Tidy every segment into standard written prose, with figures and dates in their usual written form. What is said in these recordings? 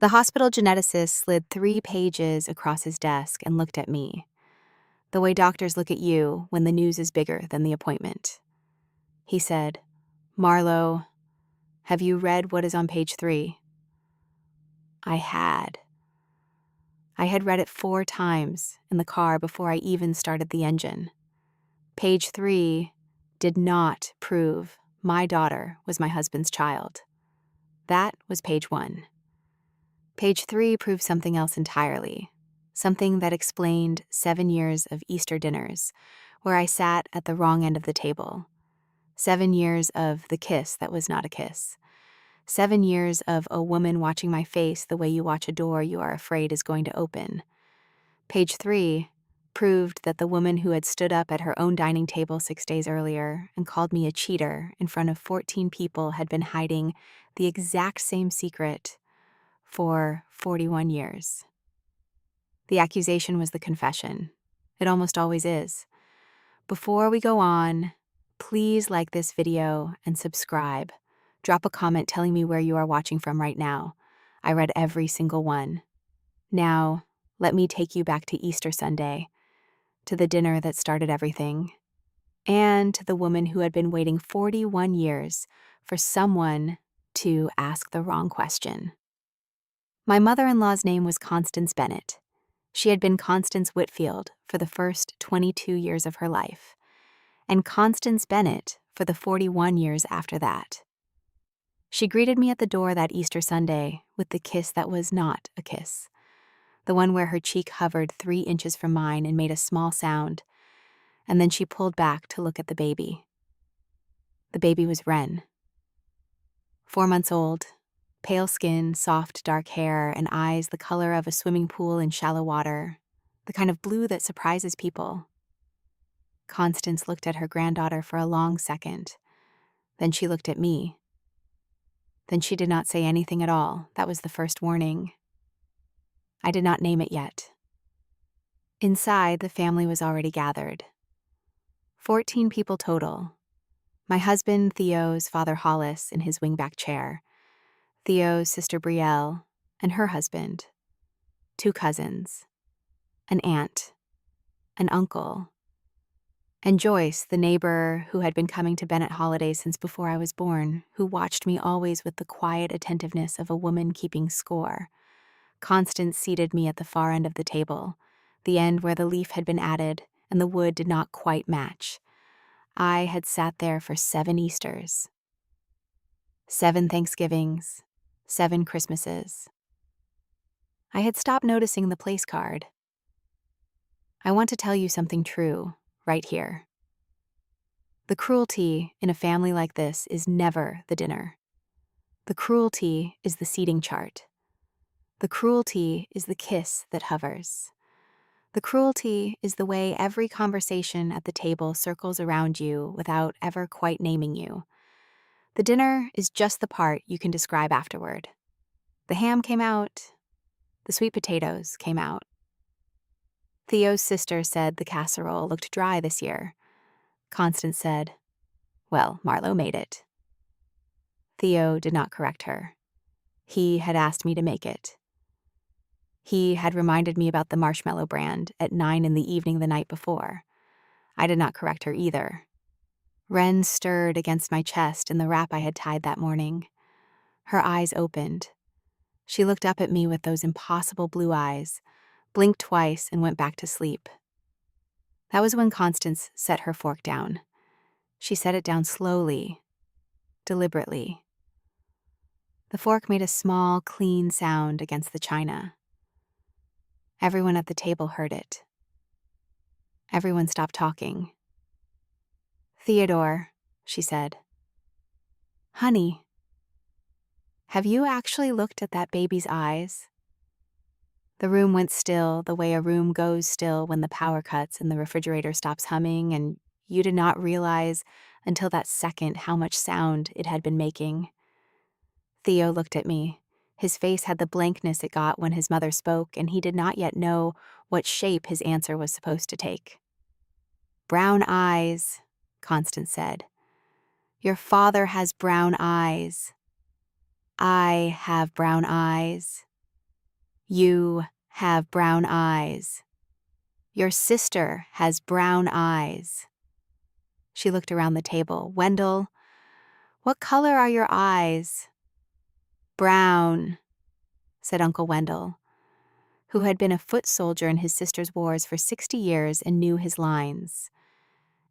The hospital geneticist slid 3 pages across his desk and looked at me, the way doctors look at you when the news is bigger than the appointment. He said, "Marlo, have you read what is on page 3? I had. I had read it 4 times in the car before I even started the engine. Page 3 did not prove my daughter was my husband's child. That was page 1. Page 3 proved something else entirely, something that explained 7 years of Easter dinners, where I sat at the wrong end of the table. 7 years of the kiss that was not a kiss. 7 years of a woman watching my face the way you watch a door you are afraid is going to open. Page 3 proved that the woman who had stood up at her own dining table 6 days earlier and called me a cheater in front of 14 people had been hiding the exact same secret for 41 years. The accusation was the confession. It almost always is. Before we go on, please like this video and subscribe. Drop a comment telling me where you are watching from right now. I read every single one. Now, let me take you back to Easter Sunday, to the dinner that started everything, and to the woman who had been waiting 41 years for someone to ask the wrong question. My mother-in-law's name was Constance Bennett. She had been Constance Whitfield for the first 22 years of her life, and Constance Bennett for the 41 years after that. She greeted me at the door that Easter Sunday with the kiss that was not a kiss, the one where her cheek hovered 3 inches from mine and made a small sound, and then she pulled back to look at the baby. The baby was Wren. 4 months old, pale skin, soft dark hair, and eyes the color of a swimming pool in shallow water, the kind of blue that surprises people. Constance looked at her granddaughter for a long second. Then she looked at me. Then she did not say anything at all. That was the first warning. I did not name it yet. Inside, the family was already gathered. 14 people total. My husband, Theo's father Hollis, in his wingback chair. Theo's sister Brielle, and her husband. 2 cousins. An aunt. An uncle. And Joyce, the neighbor who had been coming to Bennett holidays since before I was born, who watched me always with the quiet attentiveness of a woman keeping score. Constance seated me at the far end of the table, the end where the leaf had been added and the wood did not quite match. I had sat there for 7 Easters. 7 Thanksgivings. 7 Christmases. I had stopped noticing the place card. I want to tell you something true, right here. The cruelty in a family like this is never the dinner. The cruelty is the seating chart. The cruelty is the kiss that hovers. The cruelty is the way every conversation at the table circles around you without ever quite naming you. The dinner is just the part you can describe afterward. The ham came out. The sweet potatoes came out. Theo's sister said the casserole looked dry this year. Constance said, "Well, Marlo made it." Theo did not correct her. He had asked me to make it. He had reminded me about the marshmallow brand at 9 in the evening the night before. I did not correct her either. Wren stirred against my chest in the wrap I had tied that morning. Her eyes opened. She looked up at me with those impossible blue eyes, blinked twice, and went back to sleep. That was when Constance set her fork down. She set it down slowly, deliberately. The fork made a small, clean sound against the china. Everyone at the table heard it. Everyone stopped talking. "Theodore," she said. "Honey, have you actually looked at that baby's eyes?" The room went still the way a room goes still when the power cuts and the refrigerator stops humming, and you did not realize until that second how much sound it had been making. Theo looked at me. His face had the blankness it got when his mother spoke, and he did not yet know what shape his answer was supposed to take. "Brown eyes," Constance said. "Your father has brown eyes. I have brown eyes. You have brown eyes. Your sister has brown eyes. She looked around the table. Wendell, what color are your eyes? Brown, said Uncle Wendell, who had been a foot soldier in his sister's wars for 60 years and knew his lines.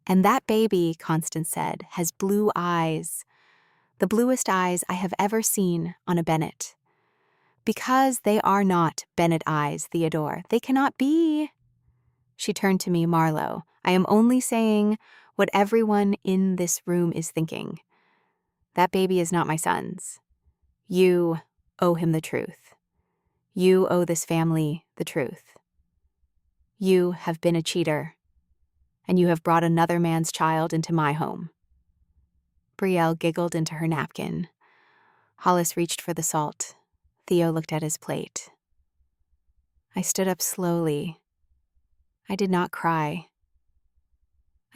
And that baby, Constance said, has blue eyes, the bluest eyes I have ever seen on a Bennett. Because they are not Bennett eyes, Theodore. They cannot be. She turned to me, Marlowe. I am only saying what everyone in this room is thinking. That baby is not my son's. You owe him the truth. You owe this family the truth. You have been a cheater, and you have brought another man's child into my home. Brielle giggled into her napkin. Hollis reached for the salt. Theo looked at his plate. I stood up slowly. I did not cry.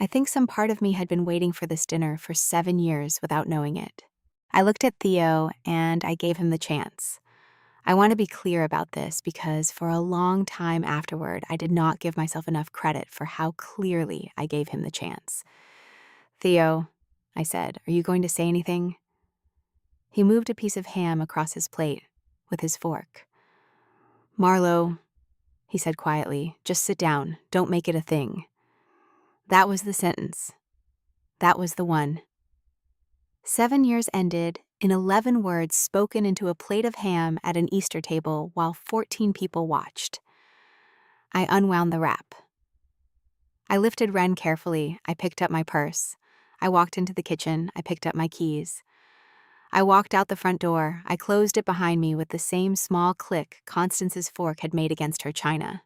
I think some part of me had been waiting for this dinner for 7 years without knowing it. I looked at Theo and I gave him the chance. I want to be clear about this because for a long time afterward, I did not give myself enough credit for how clearly I gave him the chance. Theo, I said, are you going to say anything? He moved a piece of ham across his plate with his fork. Marlowe, he said quietly, just sit down. Don't make it a thing. That was the sentence. That was the one. 7 years ended in 11 words spoken into a plate of ham at an Easter table while 14 people watched. I unwound the wrap. I lifted Wren carefully. I picked up my purse. I walked into the kitchen. I picked up my keys. I walked out the front door. I closed it behind me with the same small click Constance's fork had made against her china.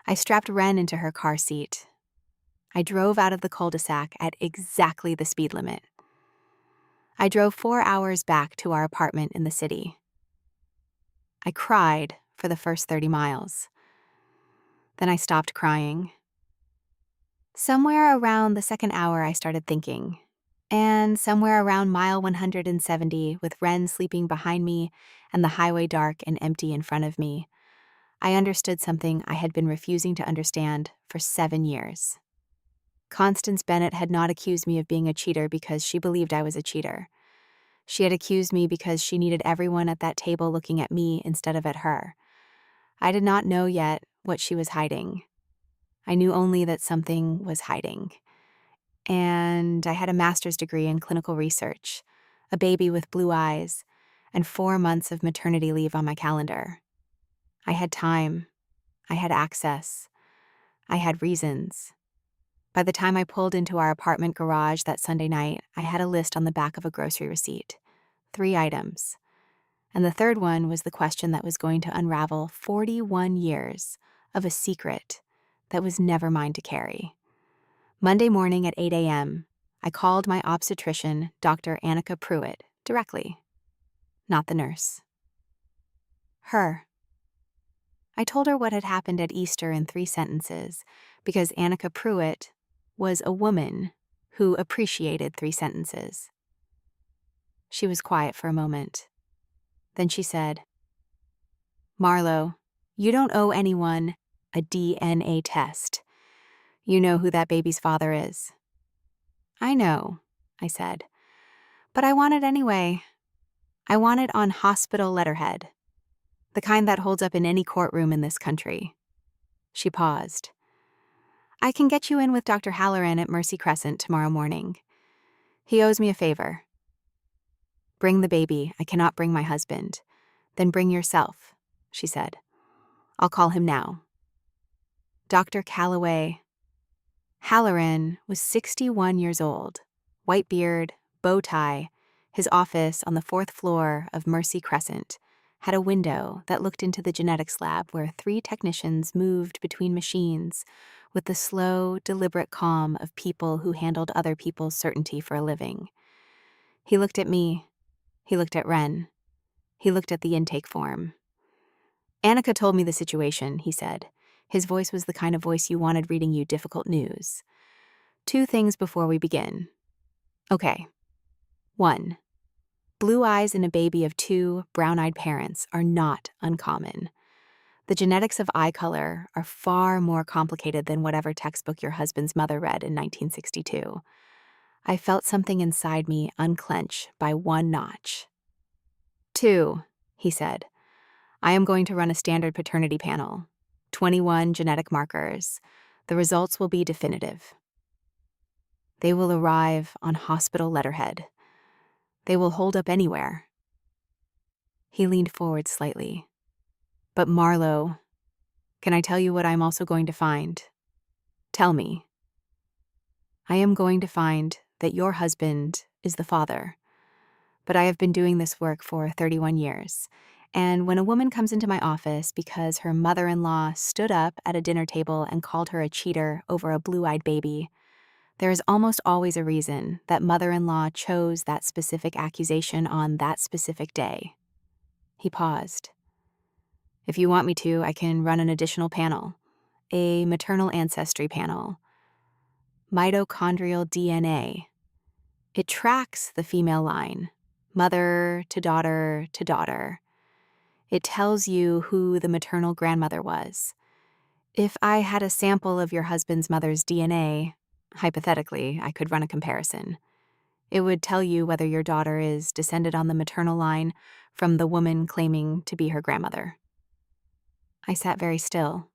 I strapped Wren into her car seat. I drove out of the cul-de-sac at exactly the speed limit. I drove 4 hours back to our apartment in the city. I cried for the first 30 miles. Then I stopped crying. Somewhere around the second hour, I started thinking. And somewhere around mile 170, with Wren sleeping behind me and the highway dark and empty in front of me, I understood something I had been refusing to understand for 7 years. Constance Bennett had not accused me of being a cheater because she believed I was a cheater. She had accused me because she needed everyone at that table looking at me instead of at her. I did not know yet what she was hiding. I knew only that something was hiding. And I had a master's degree in clinical research, a baby with blue eyes, and 4 months of maternity leave on my calendar. I had time. I had access. I had reasons. By the time I pulled into our apartment garage that Sunday night, I had a list on the back of a grocery receipt. 3 items. And the third one was the question that was going to unravel 41 years of a secret that was never mine to carry. Monday morning at 8 a.m., I called my obstetrician, Dr. Annika Pruitt, directly. Not the nurse. Her. I told her what had happened at Easter in 3 sentences, because Annika Pruitt was a woman who appreciated 3 sentences. She was quiet for a moment. Then she said, Marlowe, you don't owe anyone a DNA test. You know who that baby's father is. I know, I said, but I want it anyway. I want it on hospital letterhead, the kind that holds up in any courtroom in this country. She paused. I can get you in with Dr. Halloran at Mercy Crescent tomorrow morning. He owes me a favor. Bring the baby. I cannot bring my husband. Then bring yourself, she said. I'll call him now. Dr. Calloway. Halloran was 61 years old, white beard, bow tie. His office on the 4th floor of Mercy Crescent had a window that looked into the genetics lab where 3 technicians moved between machines with the slow, deliberate calm of people who handled other people's certainty for a living. He looked at me. He looked at Wren. He looked at the intake form. Annika told me the situation, he said. His voice was the kind of voice you wanted reading you difficult news. 2 things before we begin. Okay. 1. Blue eyes in a baby of 2 brown-eyed parents are not uncommon. The genetics of eye color are far more complicated than whatever textbook your husband's mother read in 1962. I felt something inside me unclench by 1 notch. 2, he said. I am going to run a standard paternity panel. 21 genetic markers. The results will be definitive. They will arrive on hospital letterhead. They will hold up anywhere. He leaned forward slightly. But Marlo, can I tell you what I'm also going to find? Tell me. I am going to find that your husband is the father. But I have been doing this work for 31 years. And when a woman comes into my office because her mother-in-law stood up at a dinner table and called her a cheater over a blue-eyed baby, there is almost always a reason that mother-in-law chose that specific accusation on that specific day. He paused. If you want me to, I can run an additional panel, a maternal ancestry panel. Mitochondrial DNA. It tracks the female line, mother to daughter to daughter. It tells you who the maternal grandmother was. If I had a sample of your husband's mother's DNA, hypothetically, I could run a comparison. It would tell you whether your daughter is descended on the maternal line from the woman claiming to be her grandmother. I sat very still.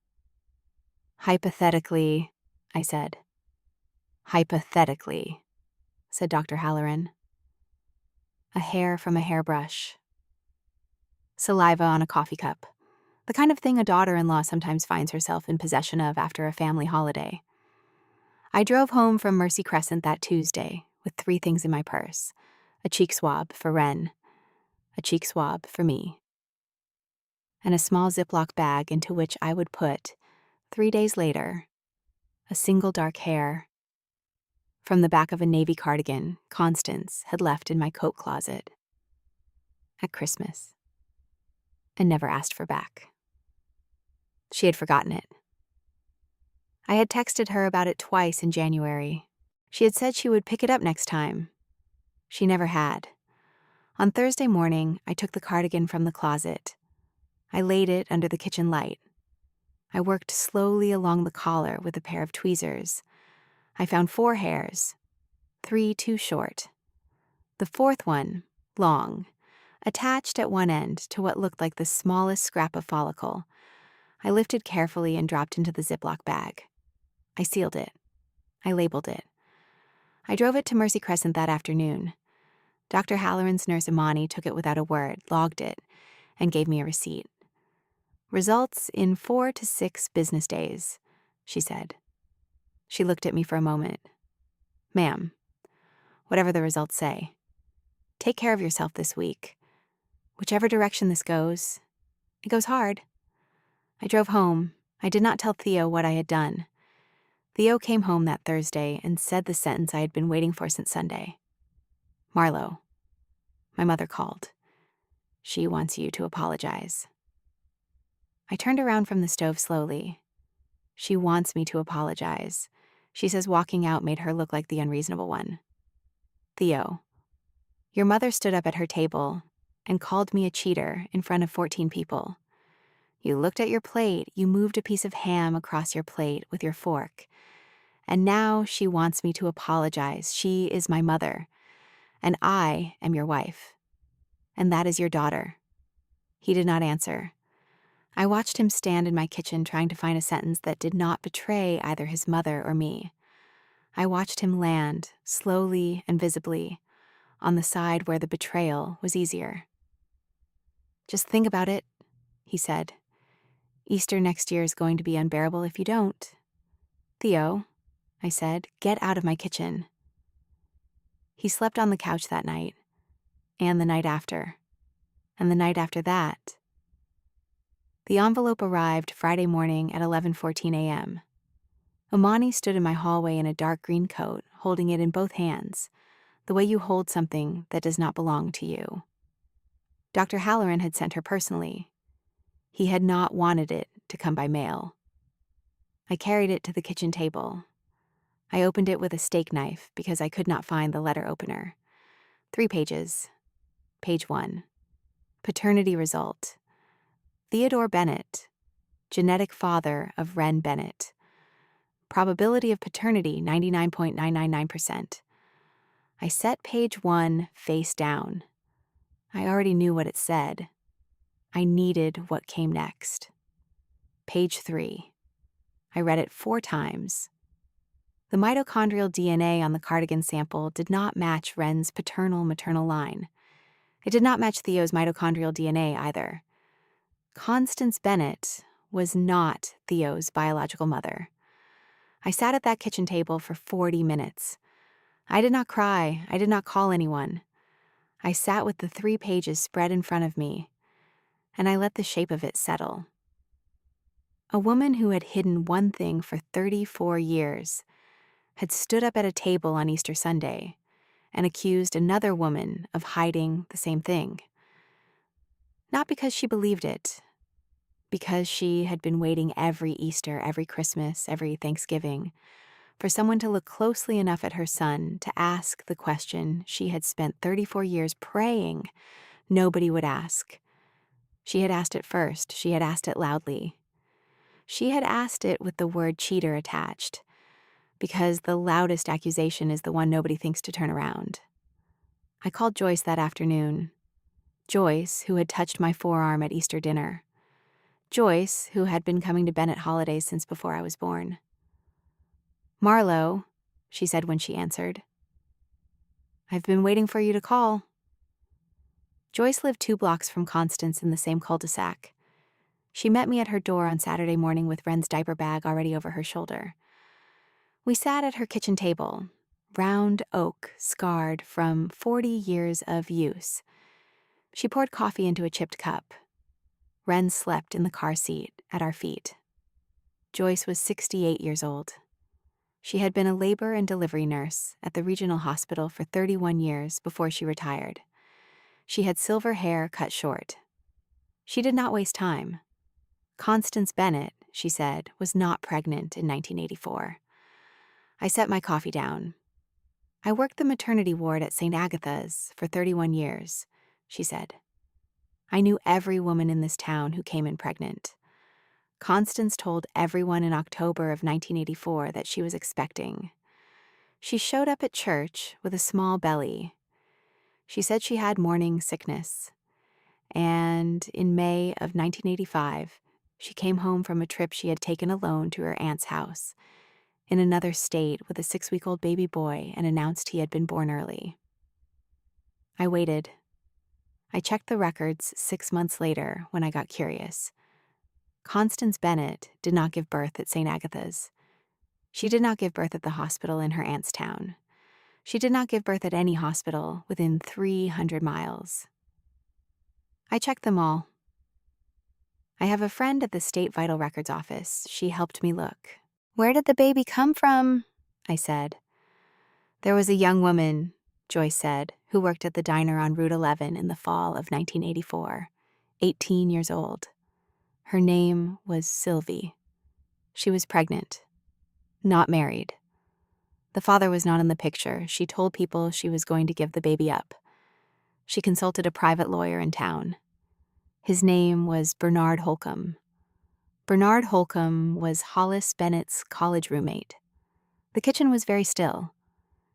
Hypothetically, I said. Hypothetically, said Dr. Halloran. A hair from a hairbrush. Saliva on a coffee cup. The kind of thing a daughter-in-law sometimes finds herself in possession of after a family holiday. I drove home from Mercy Crescent that Tuesday with 3 things in my purse. A cheek swab for Ren, a cheek swab for me, and a small Ziploc bag into which I would put, 3 days later, a single dark hair from the back of a navy cardigan Constance had left in my coat closet at Christmas and never asked for back. She had forgotten it. I had texted her about it twice in January. She had said she would pick it up next time. She never had. On Thursday morning, I took the cardigan from the closet. I laid it under the kitchen light. I worked slowly along the collar with a pair of tweezers. I found 4 hairs, 3 too short. The 4th one, long, attached at one end to what looked like the smallest scrap of follicle. I lifted carefully and dropped into the Ziploc bag. I sealed it. I labeled it. I drove it to Mercy Crescent that afternoon. Dr. Halloran's nurse Imani took it without a word, logged it, and gave me a receipt. Results in 4 to 6 business days, she said. She looked at me for a moment. Ma'am, whatever the results say, take care of yourself this week. Whichever direction this goes, it goes hard. I drove home. I did not tell Theo what I had done. Theo came home that Thursday and said the sentence I had been waiting for since Sunday. Marlo, my mother called. She wants you to apologize. I turned around from the stove slowly. She wants me to apologize. She says walking out made her look like the unreasonable one. Theo, your mother stood up at her table and called me a cheater in front of 14 people. You looked at your plate, you moved a piece of ham across your plate with your fork. And now she wants me to apologize. She is my mother, and I am your wife. And that is your daughter. He did not answer. I watched him stand in my kitchen trying to find a sentence that did not betray either his mother or me. I watched him land, slowly and visibly, on the side where the betrayal was easier. Just think about it, he said. Easter next year is going to be unbearable if you don't. Theo, I said, get out of my kitchen. He slept on the couch that night, and the night after, and the night after that. The envelope arrived Friday morning at 11:14 a.m. Imani stood in my hallway in a dark green coat, holding it in both hands, the way you hold something that does not belong to you. Dr. Halloran had sent her personally. He had not wanted it to come by mail. I carried it to the kitchen table. I opened it with a steak knife because I could not find the letter opener. 3 pages. Page 1. Paternity result. Theodore Bennett, genetic father of Wren Bennett. Probability of paternity, 99.999%. I set page 1 face down. I already knew what it said. I needed what came next. Page 3. I read it 4 times. The mitochondrial DNA on the cardigan sample did not match Wren's paternal-maternal line. It did not match Theo's mitochondrial DNA either. Constance Bennett was not Theo's biological mother. I sat at that kitchen table for 40 minutes. I did not cry. I did not call anyone. I sat with the 3 pages spread in front of me, and I let the shape of it settle. A woman who had hidden one thing for 34 years had stood up at a table on Easter Sunday and accused another woman of hiding the same thing. Not because she believed it, because she had been waiting every Easter, every Christmas, every Thanksgiving, for someone to look closely enough at her son to ask the question she had spent 34 years praying nobody would ask. She had asked it first. She had asked it loudly. She had asked it with the word cheater attached, because the loudest accusation is the one nobody thinks to turn around. I called Joyce that afternoon. Joyce, who had touched my forearm at Easter dinner. Joyce, who had been coming to Bennett holidays since before I was born. "Marlo," she said when she answered. "I've been waiting for you to call." Joyce lived 2 blocks from Constance in the same cul-de-sac. She met me at her door on Saturday morning with Wren's diaper bag already over her shoulder. We sat at her kitchen table, round oak, scarred from 40 years of use. She poured coffee into a chipped cup. Wren slept in the car seat at our feet. Joyce was 68 years old. She had been a labor and delivery nurse at the regional hospital for 31 years before she retired. She had silver hair cut short. She did not waste time. Constance Bennett, she said, was not pregnant in 1984. I set my coffee down. "I worked the maternity ward at St. Agatha's for 31 years, she said. "I knew every woman in this town who came in pregnant. Constance told everyone in October of 1984 that she was expecting. She showed up at church with a small belly. She said she had morning sickness. And in May of 1985, she came home from a trip she had taken alone to her aunt's house in another state with a 6-week-old baby boy and announced he had been born early." I waited. I checked the records 6 months later when I got curious. Constance Bennett did not give birth at St. Agatha's. She did not give birth at the hospital in her aunt's town. She did not give birth at any hospital within 300 miles. I checked them all. I have a friend at the State Vital Records office. She helped me look. "Where did the baby come from?" I said. "There was a young woman," Joyce said, "who worked at the diner on Route 11 in the fall of 1984, 18 years old. Her name was Sylvie. She was pregnant, not married. The father was not in the picture. She told people she was going to give the baby up. She consulted a private lawyer in town. His name was Bernard Holcomb. Bernard Holcomb was Hollis Bennett's college roommate. The kitchen was very still.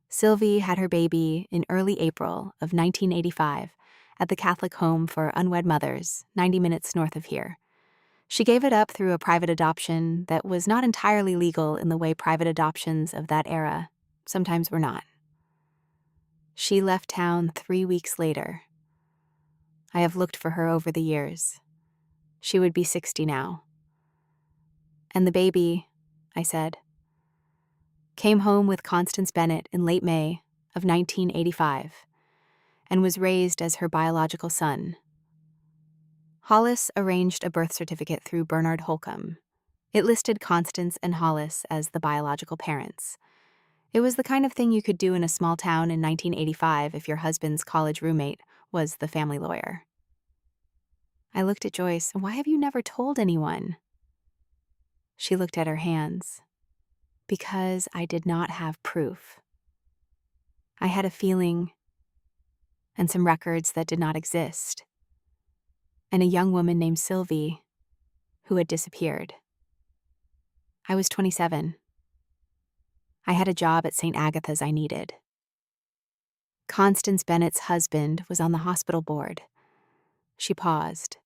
Sylvie had her baby in early April of 1985 at the Catholic Home for Unwed Mothers, 90 minutes north of here. She gave it up through a private adoption that was not entirely legal in the way private adoptions of that era sometimes were not. She left town 3 weeks later. I have looked for her over the years. She would be 60 now. And the baby," I said, "came home with Constance Bennett in late May of 1985 and was raised as her biological son." Hollis arranged a birth certificate through Bernard Holcomb. It listed Constance and Hollis as the biological parents. It was the kind of thing you could do in a small town in 1985 if your husband's college roommate was the family lawyer. I looked at Joyce. "Why have you never told anyone?" She looked at her hands. "Because I did not have proof. I had a feeling, and some records that did not exist, and a young woman named Sylvie who had disappeared. I was 27. I had a job at St. Agatha's I needed. Constance Bennett's husband was on the hospital board. She paused.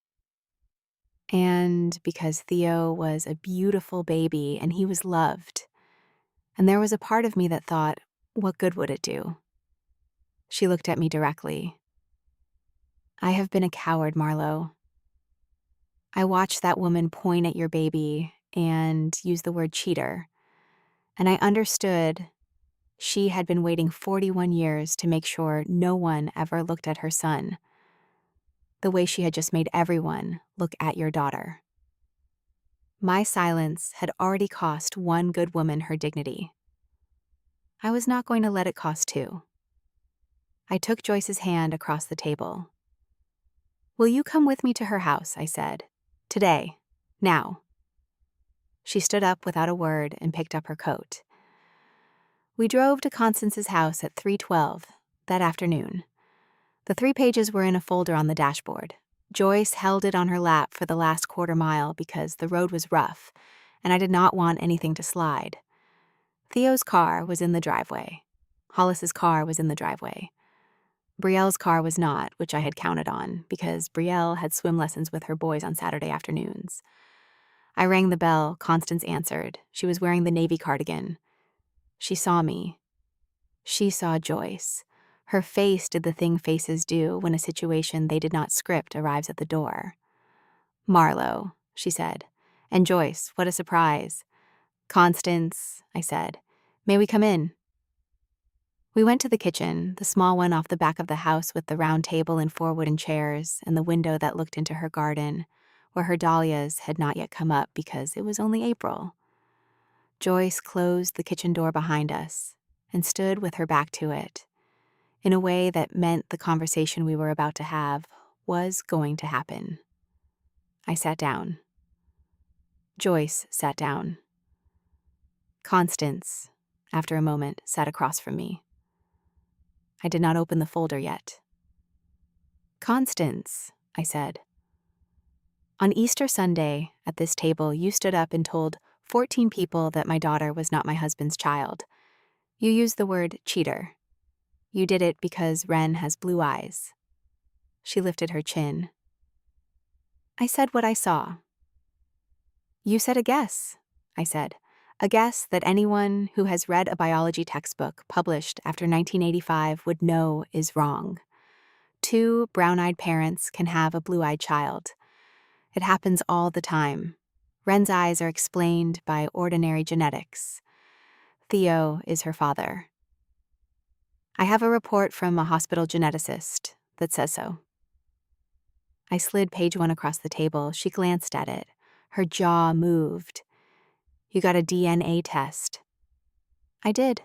And because Theo was a beautiful baby and he was loved, and there was a part of me that thought, what good would it do? She looked at me directly. I have been a coward, Marlo. I watched that woman point at your baby and use the word cheater, and I understood she had been waiting 41 years to make sure no one ever looked at her son, the way she had just made everyone look at your daughter. My silence had already cost one good woman her dignity. I was not going to let it cost two. I took Joyce's hand across the table. Will you come with me to her house, I said. Today. Now. She stood up without a word and picked up her coat. We drove to Constance's house at 3:12 that afternoon. The 3 pages were in a folder on the dashboard. Joyce held it on her lap for the last quarter mile because the road was rough, and I did not want anything to slide. Theo's car was in the driveway. Hollis's car was in the driveway. Brielle's car was not, which I had counted on, because Brielle had swim lessons with her boys on Saturday afternoons. I rang the bell. Constance answered. She was wearing the navy cardigan. She saw me. She saw Joyce. Her face did the thing faces do when a situation they did not script arrives at the door. Marlo, she said. And Joyce, what a surprise. Constance, I said. May we come in? We went to the kitchen, the small one off the back of the house with the round table and 4 wooden chairs, and the window that looked into her garden, where her dahlias had not yet come up because it was only April. Joyce closed the kitchen door behind us and stood with her back to it, in a way that meant the conversation we were about to have was going to happen. I sat down. Joyce sat down. Constance, after a moment, sat across from me. I did not open the folder yet. Constance, I said. On Easter Sunday, at this table, you stood up and told 14 people that my daughter was not my husband's child. You used the word cheater. You did it because Wren has blue eyes. She lifted her chin. I said what I saw. You said a guess, I said. A guess that anyone who has read a biology textbook published after 1985 would know is wrong. 2 brown-eyed parents can have a blue-eyed child. It happens all the time. Wren's eyes are explained by ordinary genetics. Theo is her father. I have a report from a hospital geneticist that says so. I slid page 1 across the table. She glanced at it. Her jaw moved. You got a DNA test. I did.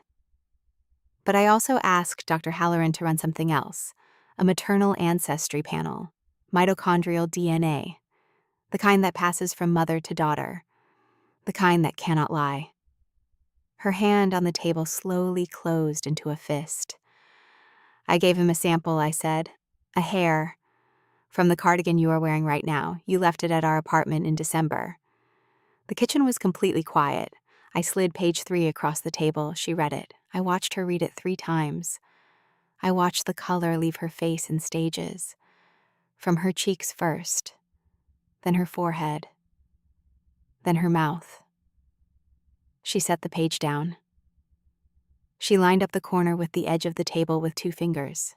But I also asked Dr. Halloran to run something else, a maternal ancestry panel, mitochondrial DNA, the kind that passes from mother to daughter, the kind that cannot lie. Her hand on the table slowly closed into a fist. I gave him a sample, I said. A hair. From the cardigan you are wearing right now. You left it at our apartment in December. The kitchen was completely quiet. I slid page 3 across the table. She read it. I watched her read it 3 times. I watched the color leave her face in stages. From her cheeks first, then her forehead, then her mouth. She set the page down. She lined up the corner with the edge of the table with 2 fingers.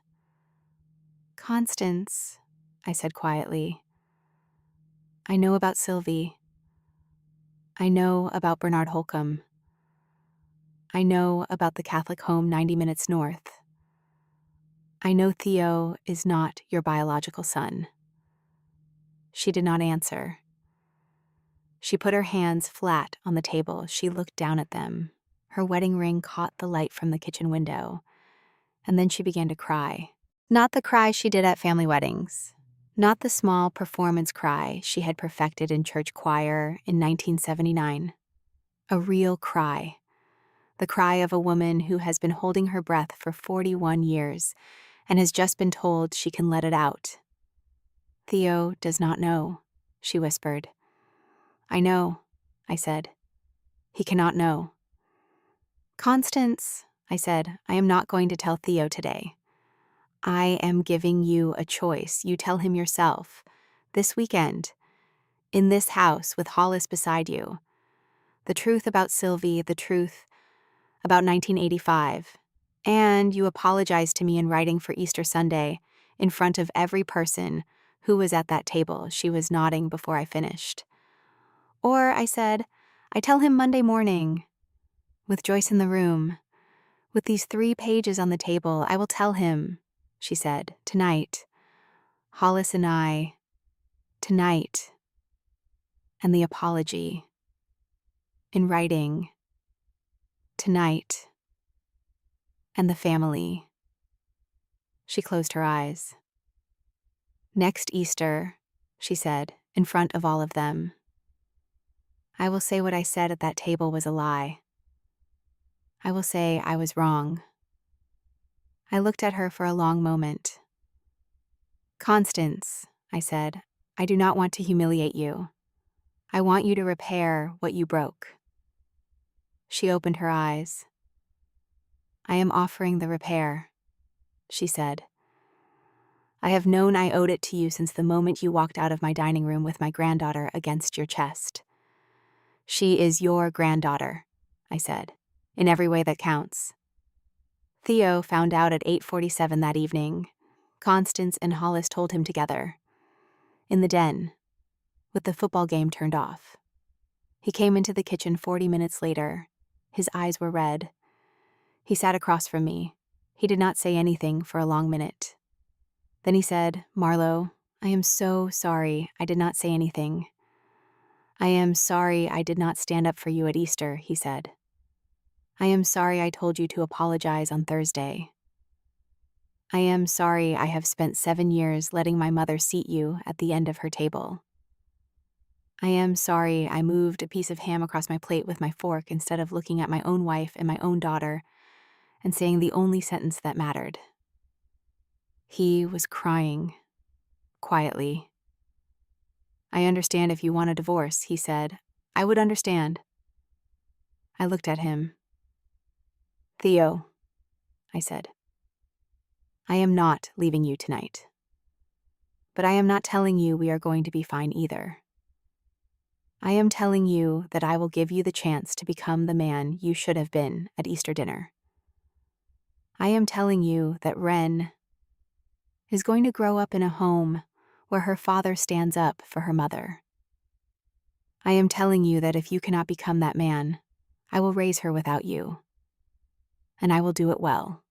Constance, I said quietly. I know about Sylvie. I know about Bernard Holcomb. I know about the Catholic home 90 minutes north. I know Theo is not your biological son. She did not answer. She put her hands flat on the table. She looked down at them. Her wedding ring caught the light from the kitchen window. And then she began to cry. Not the cry she did at family weddings. Not the small performance cry she had perfected in church choir in 1979. A real cry. The cry of a woman who has been holding her breath for 41 years and has just been told she can let it out. Theo does not know, she whispered. I know, I said. He cannot know. Constance, I said, I am not going to tell Theo today. I am giving you a choice. You tell him yourself. This weekend. In this house with Hollis beside you. The truth about Sylvie, the truth about 1985. And you apologize to me in writing for Easter Sunday in front of every person who was at that table. She was nodding before I finished. Or, I said, I tell him Monday morning. With Joyce in the room. With these 3 pages on the table, I will tell him, she said, tonight. Hollis and I, tonight. And the apology. In writing. Tonight. And the family. She closed her eyes. Next Easter, she said, in front of all of them. I will say what I said at that table was a lie. I will say I was wrong. I looked at her for a long moment. Constance, I said, I do not want to humiliate you. I want you to repair what you broke. She opened her eyes. I am offering the repair, she said. I have known I owed it to you since the moment you walked out of my dining room with my granddaughter against your chest. She is your granddaughter, I said, in every way that counts. Theo found out at 8:47 that evening. Constance and Hollis told him together. In the den, with the football game turned off. He came into the kitchen 40 minutes later. His eyes were red. He sat across from me. He did not say anything for a long minute. Then he said, Marlo, I am so sorry I did not say anything. I am sorry I did not stand up for you at Easter, he said. I am sorry I told you to apologize on Thursday. I am sorry I have spent 7 years letting my mother seat you at the end of her table. I am sorry I moved a piece of ham across my plate with my fork instead of looking at my own wife and my own daughter and saying the only sentence that mattered. He was crying, quietly. I understand if you want a divorce, he said. I would understand. I looked at him. Theo, I said. I am not leaving you tonight. But I am not telling you we are going to be fine either. I am telling you that I will give you the chance to become the man you should have been at Easter dinner. I am telling you that Wren is going to grow up in a home where her father stands up for her mother. I am telling you that if you cannot become that man, I will raise her without you. And I will do it well.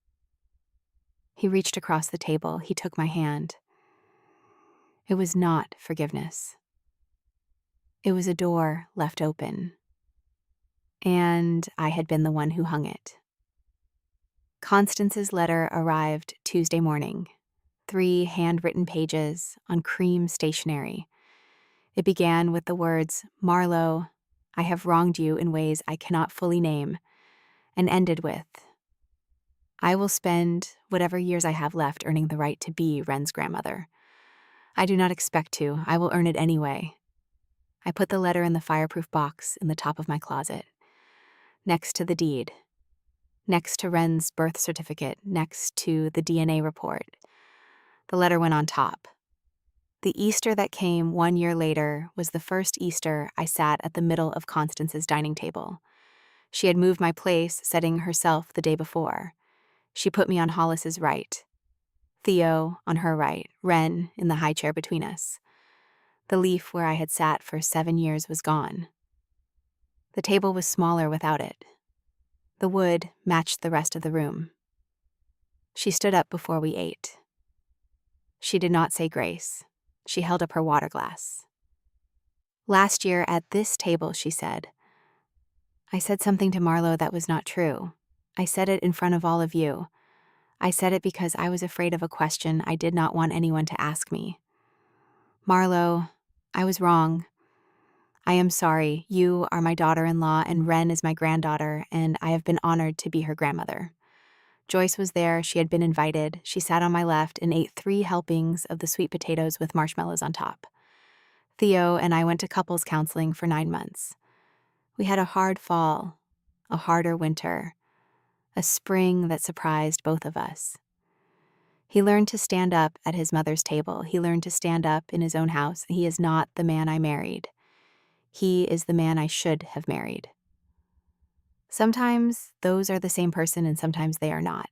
He reached across the table. He took my hand. It was not forgiveness. It was a door left open. And I had been the one who hung it. Constance's letter arrived Tuesday morning. 3 handwritten pages on cream stationery. It began with the words, Marlo, I have wronged you in ways I cannot fully name, and ended with, I will spend whatever years I have left earning the right to be Wren's grandmother. I do not expect to. I will earn it anyway. I put the letter in the fireproof box in the top of my closet, next to the deed, next to Wren's birth certificate, next to the DNA report. The letter went on top. The Easter that came 1 year later was the first Easter I sat at the middle of Constance's dining table. She had moved my place, setting herself the day before. She put me on Hollis's right. Theo on her right, Wren in the high chair between us. The leaf where I had sat for 7 years was gone. The table was smaller without it. The wood matched the rest of the room. She stood up before we ate. She did not say grace. She held up her water glass. Last year at this table, she said, I said something to Marlo that was not true. I said it in front of all of you. I said it because I was afraid of a question I did not want anyone to ask me. Marlo, I was wrong. I am sorry. You are my daughter-in-law and Wren is my granddaughter, and I have been honored to be her grandmother. Joyce was there. She had been invited. She sat on my left and ate 3 helpings of the sweet potatoes with marshmallows on top. Theo and I went to couples counseling for 9 months. We had a hard fall, a harder winter, a spring that surprised both of us. He learned to stand up at his mother's table. He learned to stand up in his own house. He is not the man I married. He is the man I should have married. Sometimes those are the same person and sometimes they are not.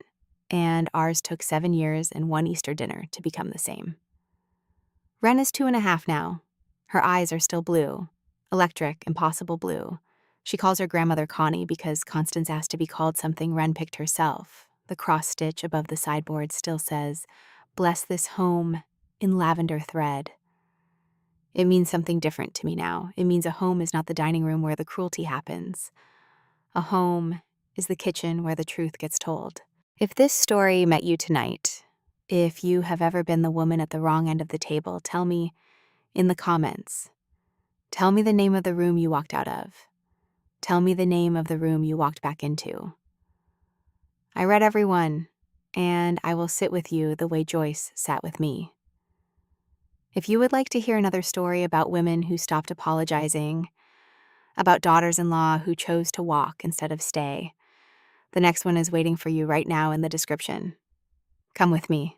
And ours took 7 years and 1 Easter dinner to become the same. Ren is 2.5 now. Her eyes are still blue. Electric, impossible blue. She calls her grandmother Connie because Constance asked to be called something Ren picked herself. The cross stitch above the sideboard still says, "Bless this home," in lavender thread. It means something different to me now. It means a home is not the dining room where the cruelty happens. A home is the kitchen where the truth gets told. If this story met you tonight, if you have ever been the woman at the wrong end of the table, tell me in the comments. Tell me the name of the room you walked out of. Tell me the name of the room you walked back into. I read every one, and I will sit with you the way Joyce sat with me. If you would like to hear another story about women who stopped apologizing, about daughters-in-law who chose to walk instead of stay, the next one is waiting for you right now in the description. Come with me.